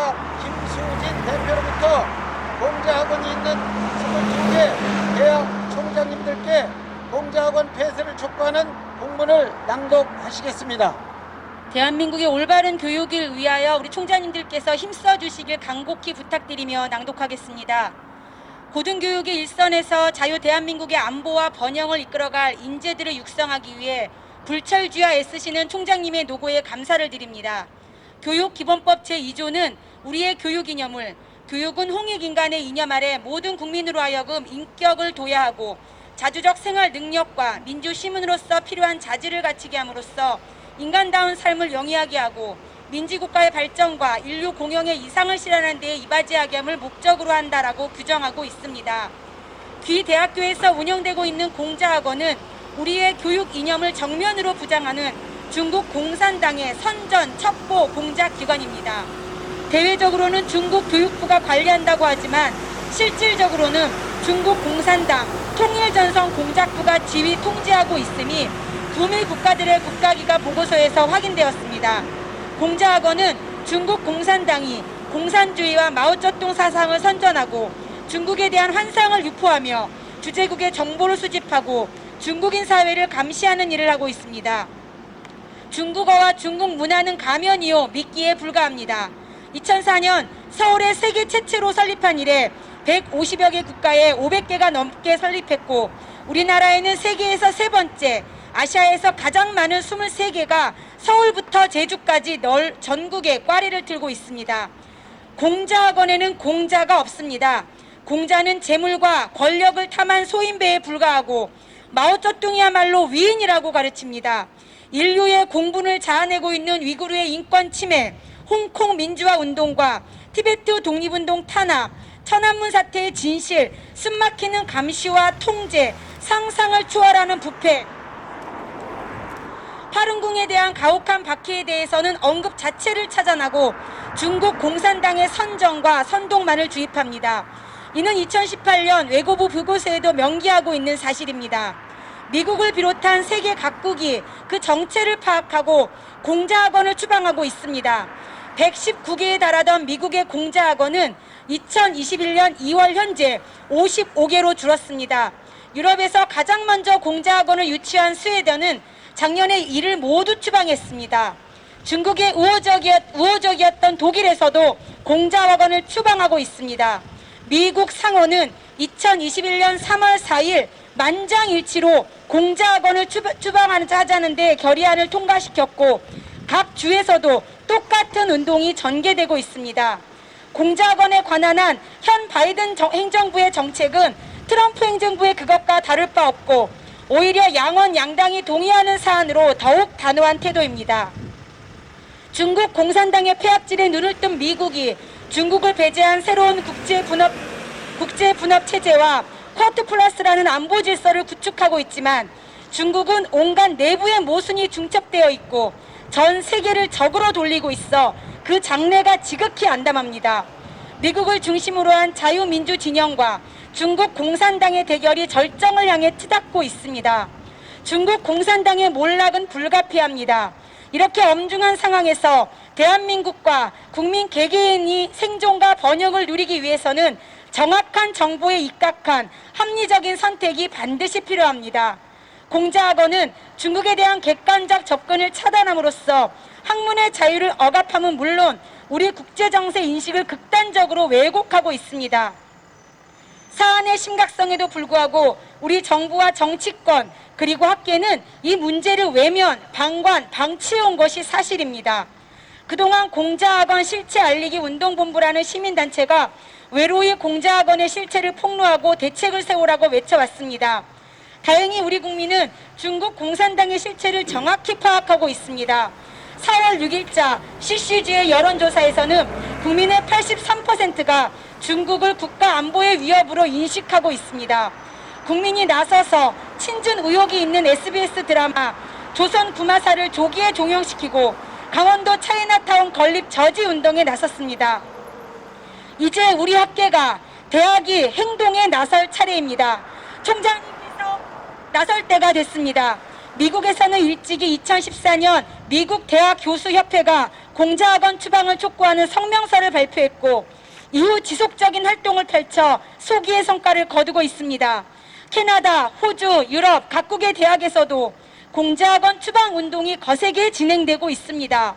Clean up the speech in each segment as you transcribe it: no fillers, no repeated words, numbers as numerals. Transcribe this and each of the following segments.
대표와 김수진 대표로부터 공자학원이 있는 22개 대학 총장님들께 공자학원 폐쇄를 촉구하는 공문을 낭독하시겠습니다. 대한민국의 올바른 교육을 위하여 우리 총장님들께서 힘써 주시길 간곡히 부탁드리며 낭독하겠습니다. 고등교육의 일선에서 자유 대한민국의 안보와 번영을 이끌어갈 인재들을 육성하기 위해 불철주야 애쓰시는 총장님의 노고에 감사를 드립니다. 교육기본법 제2조는 우리의 교육 이념을 교육은 홍익인간의 이념 아래 모든 국민으로 하여금 인격을 도야하고 자주적 생활 능력과 민주시민으로서 필요한 자질을 갖추게 함으로써 인간다운 삶을 영위하게 하고 민주국가의 발전과 인류 공영의 이상을 실현하는 데에 이바지하게 함을 목적으로 한다라고 규정하고 있습니다. 귀 대학교에서 운영되고 있는 공자학원은 우리의 교육 이념을 정면으로 부장하는 중국 공산당의 선전 첩보 공작기관입니다. 대외적으로는 중국 교육부가 관리한다고 하지만 실질적으로는 중국 공산당 통일전선 공작부가 지휘 통제하고 있음이 구미 국가들의 국가기관 보고서에서 확인되었습니다. 공자학원은 중국 공산당이 공산주의와 마오쩌둥 사상을 선전하고 중국에 대한 환상을 유포하며 주재국의 정보를 수집하고 중국인 사회를 감시하는 일을 하고 있습니다. 중국어와 중국 문화는 가면이요 믿기에 불과합니다. 2004년 서울에 세계 최초로 설립한 이래 150여 개 국가에 500개가 넘게 설립했고 우리나라에는 세계에서 세 번째, 아시아에서 가장 많은 23개가 서울부터 제주까지 전국에 꽈리를 틀고 있습니다. 공자학원에는 공자가 없습니다. 공자는 재물과 권력을 탐한 소인배에 불과하고 마오쩌둥이야말로 위인이라고 가르칩니다. 인류의 공분을 자아내고 있는 위구르의 인권 침해, 홍콩 민주화 운동과 티베트 독립운동 탄압, 천안문 사태의 진실, 숨막히는 감시와 통제, 상상을 초월하는 부패, 파룬궁에 대한 가혹한 박해에 대해서는 언급 자체를 차단하고 중국 공산당의 선정과 선동만을 주입합니다. 이는 2018년 외교부 보고서에도 명기하고 있는 사실입니다. 미국을 비롯한 세계 각국이 그 정체를 파악하고 공자학원을 추방하고 있습니다. 119개에 달하던 미국의 공자학원은 2021년 2월 현재 55개로 줄었습니다. 유럽에서 가장 먼저 공자학원을 유치한 스웨덴은 작년에 이를 모두 추방했습니다. 중국의 우호적이었던 독일에서도 공자학원을 추방하고 있습니다. 미국 상원은 2021년 3월 4일 만장일치로 공자학원을 추방하자는데 결의안을 통과시켰고 각 주에서도 똑같은 운동이 전개되고 있습니다. 공자학원에 관한 한 현 바이든 행정부의 정책은 트럼프 행정부의 그것과 다를 바 없고 오히려 양원 양당이 동의하는 사안으로 더욱 단호한 태도입니다. 중국 공산당의 폐악질에 눈을 뜬 미국이 중국을 배제한 새로운 국제분업 체제와 쿼드 플러스라는 안보 질서를 구축하고 있지만 중국은 온갖 내부의 모순이 중첩되어 있고 전 세계를 적으로 돌리고 있어 그 장래가 지극히 암담합니다. 미국을 중심으로 한 자유민주 진영과 중국 공산당의 대결이 절정을 향해 치닫고 있습니다. 중국 공산당의 몰락은 불가피합니다. 이렇게 엄중한 상황에서 대한민국과 국민 개개인이 생존과 번영을 누리기 위해서는 정확한 정보에 입각한 합리적인 선택이 반드시 필요합니다. 공자학원은 중국에 대한 객관적 접근을 차단함으로써 학문의 자유를 억압함은 물론 우리 국제정세 인식을 극단적으로 왜곡하고 있습니다. 사안의 심각성에도 불구하고 우리 정부와 정치권 그리고 학계는 이 문제를 외면, 방관, 방치해온 것이 사실입니다. 그동안 공자학원 실체 알리기 운동본부라는 시민단체가 외로이 공자학원의 실체를 폭로하고 대책을 세우라고 외쳐왔습니다. 다행히 우리 국민은 중국 공산당의 실체를 정확히 파악하고 있습니다. 4월 6일자 CCG의 여론조사에서는 국민의 83%가 중국을 국가 안보의 위협으로 인식하고 있습니다. 국민이 나서서 친중 의혹이 있는 SBS 드라마 조선 구마사를 조기에 종영시키고 강원도 차이나타운 건립 저지 운동에 나섰습니다. 이제 우리 학계가 대학이 행동에 나설 차례입니다. 총장님께서 나설 때가 됐습니다. 미국에서는 일찍이 2014년 미국 대학 교수협회가 공자학원 추방을 촉구하는 성명서를 발표했고 이후 지속적인 활동을 펼쳐 소기의 성과를 거두고 있습니다. 캐나다, 호주, 유럽 각국의 대학에서도 공자학원 추방 운동이 거세게 진행되고 있습니다.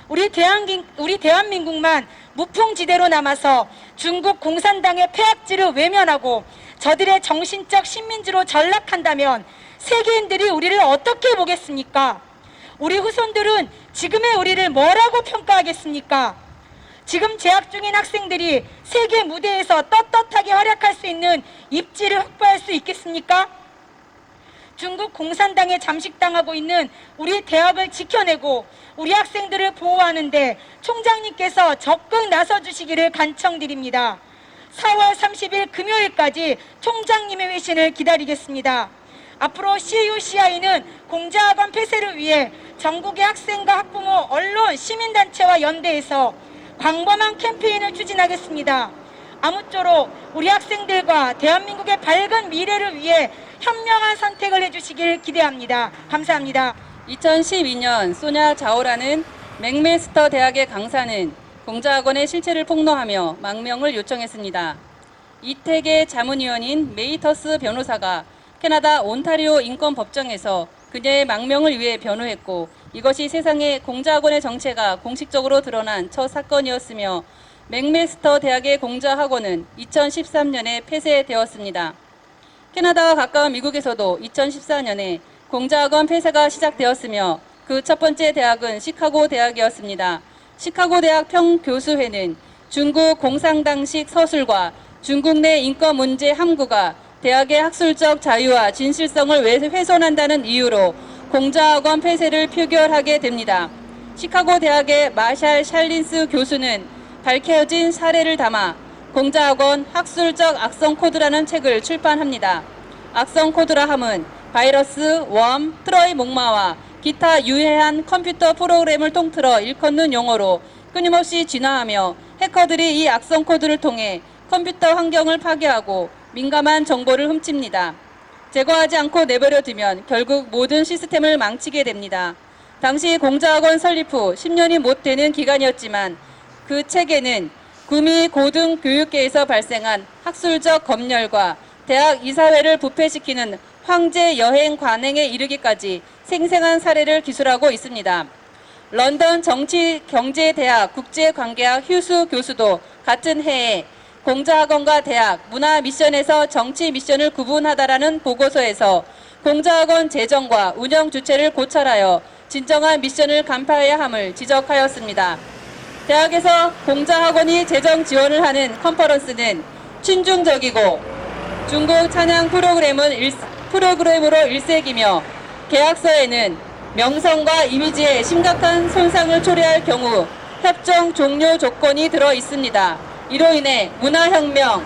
우리 대한민국만 무풍지대로 남아서 중국 공산당의 폐악질을 외면하고 저들의 정신적 식민지로 전락한다면 세계인들이 우리를 어떻게 보겠습니까? 우리 후손들은 지금의 우리를 뭐라고 평가하겠습니까? 지금 재학 중인 학생들이 세계 무대에서 떳떳하게 활약할 수 있는 입지를 확보할 수 있겠습니까? 중국 공산당에 잠식당하고 있는 우리 대학을 지켜내고 우리 학생들을 보호하는데 총장님께서 적극 나서주시기를 간청드립니다. 4월 30일 금요일까지 총장님의 회신을 기다리겠습니다. 앞으로 CUCI는 공자학원 폐쇄를 위해 전국의 학생과 학부모, 언론, 시민단체와 연대해서 광범한 캠페인을 추진하겠습니다. 아무쪼록 우리 학생들과 대한민국의 밝은 미래를 위해 현명한 선택을 해주시길 기대합니다. 감사합니다. 2012년 소냐 자오라는 맥메스터 대학의 강사는 공자학원의 실체를 폭로하며 망명을 요청했습니다. 이택의 자문위원인 메이터스 변호사가 캐나다 온타리오 인권법정에서 그녀의 망명을 위해 변호했고 이것이 세상에 공자학원의 정체가 공식적으로 드러난 첫 사건이었으며 맥메스터 대학의 공자학원은 2013년에 폐쇄되었습니다. 캐나다와 가까운 미국에서도 2014년에 공자학원 폐쇄가 시작되었으며 그 첫 번째 대학은 시카고 대학이었습니다. 시카고 대학 평교수회는 중국 공산당식 서술과 중국 내 인권 문제 함구가 대학의 학술적 자유와 진실성을 훼손한다는 이유로 공자학원 폐쇄를 표결하게 됩니다. 시카고 대학의 마샬 샬린스 교수는 밝혀진 사례를 담아 공자학원 학술적 악성 코드라는 책을 출판합니다. 악성 코드라 함은 바이러스, 웜, 트로이 목마와 기타 유해한 컴퓨터 프로그램을 통틀어 일컫는 용어로 끊임없이 진화하며 해커들이 이 악성 코드를 통해 컴퓨터 환경을 파괴하고 민감한 정보를 훔칩니다. 제거하지 않고 내버려 두면 결국 모든 시스템을 망치게 됩니다. 당시 공자학원 설립 후 10년이 못 되는 기간이었지만 그 책에는 구미 고등교육계에서 발생한 학술적 검열과 대학 이사회를 부패시키는 황제 여행 관행에 이르기까지 생생한 사례를 기술하고 있습니다. 런던 정치경제대학 국제관계학 휴수 교수도 같은 해에 공자학원과 대학, 문화 미션에서 정치 미션을 구분하다라는 보고서에서 공자학원 재정과 운영 주체를 고찰하여 진정한 미션을 간파해야 함을 지적하였습니다. 대학에서 공자학원이 재정 지원을 하는 컨퍼런스는 친중적이고 중국 찬양 프로그램으로 일색이며 계약서에는 명성과 이미지에 심각한 손상을 초래할 경우 협정 종료 조건이 들어 있습니다. 이로 인해 문화혁명,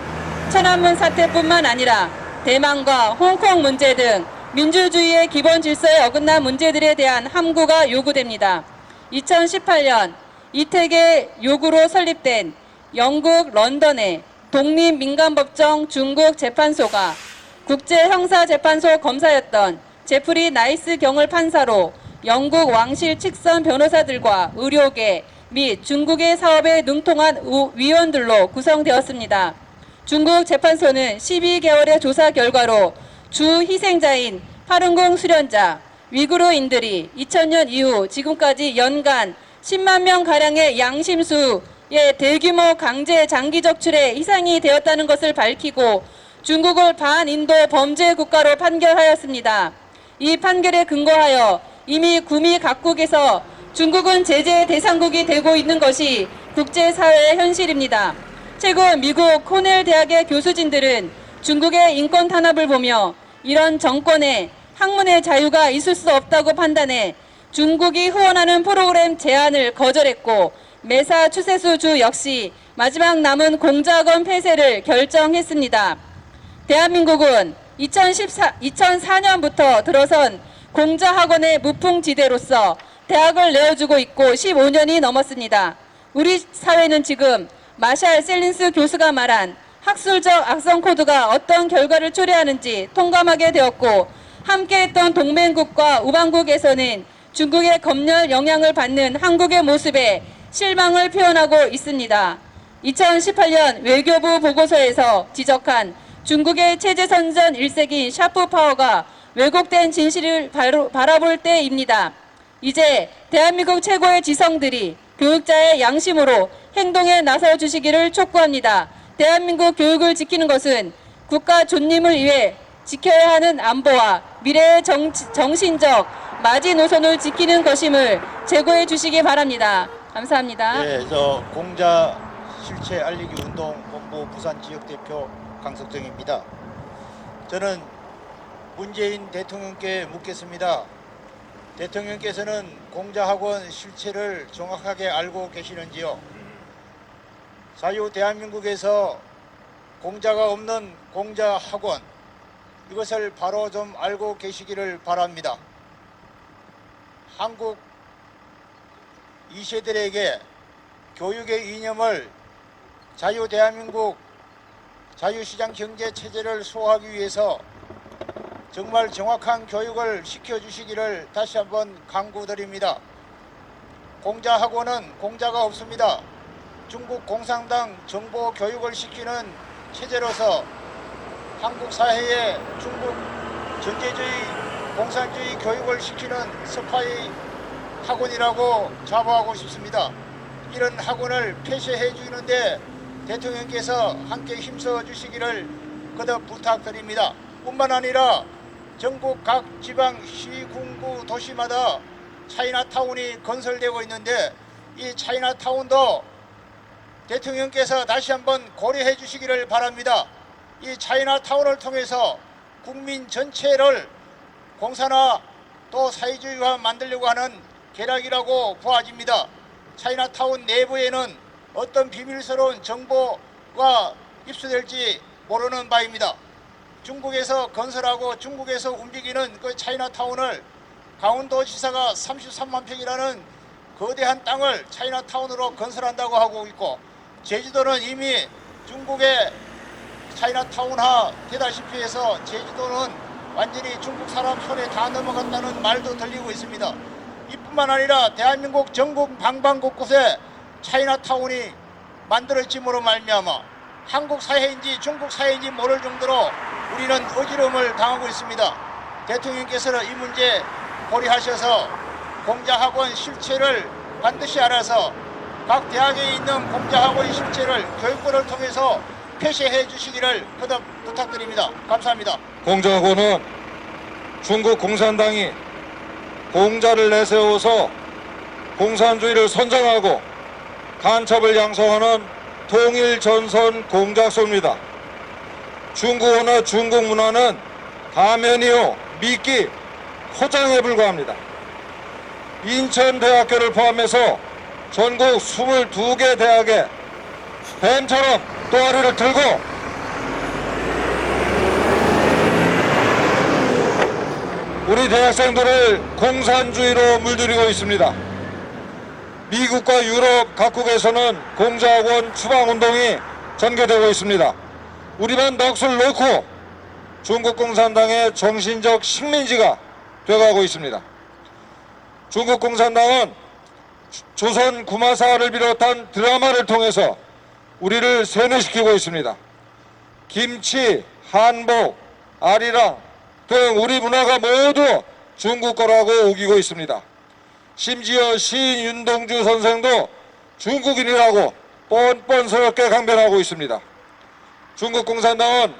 천안문 사태뿐만 아니라 대만과 홍콩 문제 등 민주주의의 기본 질서에 어긋난 문제들에 대한 함구가 요구됩니다. 2018년 이택의 요구로 설립된 영국 런던의 독립민간법정 중국 재판소가 국제형사재판소 검사였던 제프리 나이스 경을 판사로 영국 왕실 직선 변호사들과 의료계 및 중국의 사업에 능통한 위원들로 구성되었습니다. 중국 재판소는 12개월의 조사 결과로 주 희생자인 파룬궁 수련자, 위구르인들이 2000년 이후 지금까지 연간 10만 명가량의 양심수의 대규모 강제 장기 적출에 희생이 되었다는 것을 밝히고 중국을 반인도 범죄 국가로 판결하였습니다. 이 판결에 근거하여 이미 구미 각국에서 중국은 제재 대상국이 되고 있는 것이 국제사회의 현실입니다. 최근 미국 코넬 대학의 교수진들은 중국의 인권 탄압을 보며 이런 정권에 학문의 자유가 있을 수 없다고 판단해 중국이 후원하는 프로그램 제안을 거절했고 매사추세츠 주 역시 마지막 남은 공자학원 폐쇄를 결정했습니다. 대한민국은 2004년부터 들어선 공자학원의 무풍지대로서 대학을 내어주고 있고 15년이 넘었습니다. 우리 사회는 지금 마샬 셀린스 교수가 말한 학술적 악성 코드가 어떤 결과를 초래하는지 통감하게 되었고 함께했던 동맹국과 우방국에서는 중국의 검열 영향을 받는 한국의 모습에 실망을 표현하고 있습니다. 2018년 외교부 보고서에서 지적한 중국의 체제선전 일색인 샤프파워가 왜곡된 진실을 바라볼 때입니다. 이제 대한민국 최고의 지성들이 교육자의 양심으로 행동에 나서 주시기를 촉구합니다. 대한민국 교육을 지키는 것은 국가 존립을 위해 지켜야 하는 안보와 미래의 정신적 마지노선을 지키는 것임을 제고해 주시기 바랍니다. 감사합니다. 네, 저 공자 실체 알리기 운동 본부 부산 지역 대표 강석정입니다. 저는 문재인 대통령께 묻겠습니다. 대통령께서는 공자학원 실체를 정확하게 알고 계시는지요? 자유 대한민국에서 공자가 없는 공자학원, 이것을 바로 좀 알고 계시기를 바랍니다. 한국 2세들에게 교육의 이념을 자유 대한민국 자유시장 경제 체제를 수호하기 위해서 정말 정확한 교육을 시켜주시기를 다시 한번 강구드립니다. 공자학원은 공자가 없습니다. 중국 공산당 정보 교육을 시키는 체제로서 한국 사회에 중국 전제주의 공산주의 교육을 시키는 스파이 학원이라고 자부하고 싶습니다. 이런 학원을 폐쇄해 주는데 대통령께서 함께 힘써 주시기를 거듭 부탁드립니다. 뿐만 아니라 전국 각 지방 시군구 도시마다 차이나타운이 건설되고 있는데 이 차이나타운도 대통령께서 다시 한번 고려해 주시기를 바랍니다. 이 차이나타운을 통해서 국민 전체를 공산화 또 사회주의화 만들려고 하는 계략이라고 보아집니다. 차이나타운 내부에는 어떤 비밀스러운 정보가 입수될지 모르는 바입니다. 중국에서 건설하고 중국에서 움직이는 그 차이나타운을 강원도지사가 33만 평이라는 거대한 땅을 차이나타운으로 건설한다고 하고 있고, 제주도는 이미 중국의 차이나타운화 되다시피 해서 제주도는 완전히 중국 사람 손에 다 넘어갔다는 말도 들리고 있습니다. 이뿐만 아니라 대한민국 전국 방방곳곳에 차이나타운이 만들어짐으로 말미암아 한국 사회인지 중국 사회인지 모를 정도로 우리는 어지러움을 당하고 있습니다. 대통령께서는 이 문제 고려하셔서 공자학원 실체를 반드시 알아서 각 대학에 있는 공자학원 실체를 교육부를 통해서 폐쇄해 주시기를 거듭 부탁드립니다. 감사합니다. 공자학원은 중국 공산당이 공자를 내세워서 공산주의를 선정하고 간첩을 양성하는 통일전선 공작소입니다. 중국 언어, 중국 문화는 가면이요, 미끼, 포장에 불과합니다. 인천대학교를 포함해서 전국 22개 대학에 뱀처럼 또아리를 들고 우리 대학생들을 공산주의로 물들이고 있습니다. 미국과 유럽 각국에서는 공자학원 추방운동이 전개되고 있습니다. 우리만 넋을 놓고 중국 공산당의 정신적 식민지가 되어가고 있습니다. 중국 공산당은 조선 구마사를 비롯한 드라마를 통해서 우리를 세뇌시키고 있습니다. 김치, 한복, 아리랑 등 우리 문화가 모두 중국 거라고 우기고 있습니다. 심지어 시인 윤동주 선생도 중국인이라고 뻔뻔스럽게 강변하고 있습니다. 중국 공산당은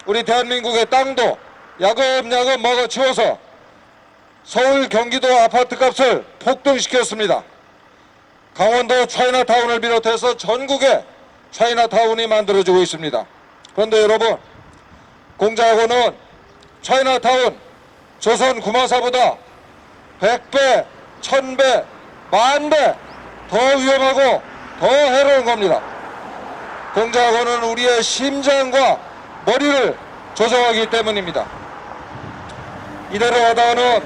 우리 대한민국의 땅도 야금야금 먹어치워서 서울 경기도 아파트값을 폭등시켰습니다. 강원도 차이나타운을 비롯해서 전국에 차이나타운이 만들어지고 있습니다. 그런데 여러분, 공자학원은 차이나타운, 조선 구마사보다 100배, 1000배, 10,000배 더 위험하고 더 해로운 겁니다. 공자학원은 우리의 심장과 머리를 조성하기 때문입니다. 이대로 하다가는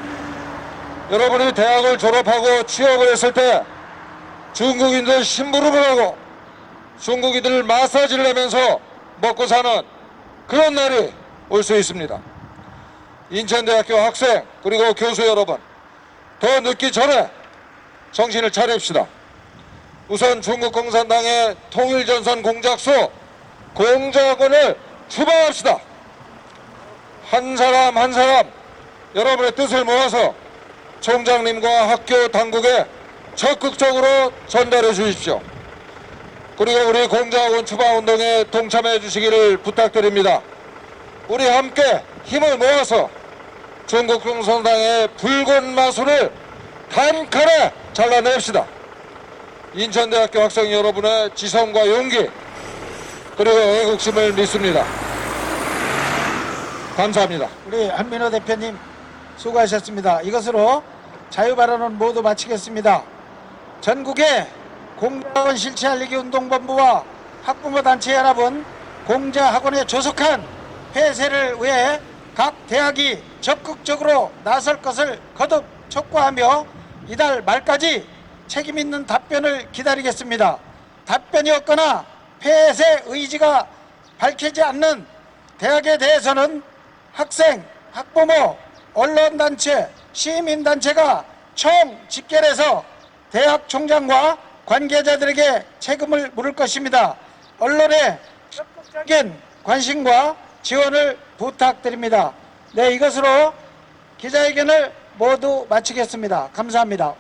여러분이 대학을 졸업하고 취업을 했을 때 중국인들 심부름을 하고 중국인들 마사지를 하면서 먹고 사는 그런 날이 올 수 있습니다. 인천대학교 학생 그리고 교수 여러분, 더 늦기 전에 정신을 차립시다. 우선 중국 공산당의 통일전선 공작소 공작원을 추방합시다. 한 사람 한 사람 여러분의 뜻을 모아서 총장님과 학교 당국에 적극적으로 전달해 주십시오. 그리고 우리 공작원 추방운동에 동참해 주시기를 부탁드립니다. 우리 함께 힘을 모아서 중국 공산당의 붉은 마술을 단칼에 잘라냅시다. 인천대학교 학생 여러분의 지성과 용기 그리고 애국심을 믿습니다. 감사합니다. 우리 한민호 대표님 수고하셨습니다. 이것으로 자유발언은 모두 마치겠습니다. 전국의 공자학원 실체알리기 운동본부와 학부모 단체 연합은 공자학원의 조속한 폐쇄를 위해 각 대학이 적극적으로 나설 것을 거듭 촉구하며 이달 말까지 책임 있는 답변을 기다리겠습니다. 답변이 없거나 폐쇄 의지가 밝히지 않는 대학에 대해서는 학생, 학부모, 언론단체, 시민단체가 총 집결해서 대학 총장과 관계자들에게 책임을 물을 것입니다. 언론의 적극적인 관심과 지원을 부탁드립니다. 네, 이것으로 기자회견을 모두 마치겠습니다. 감사합니다.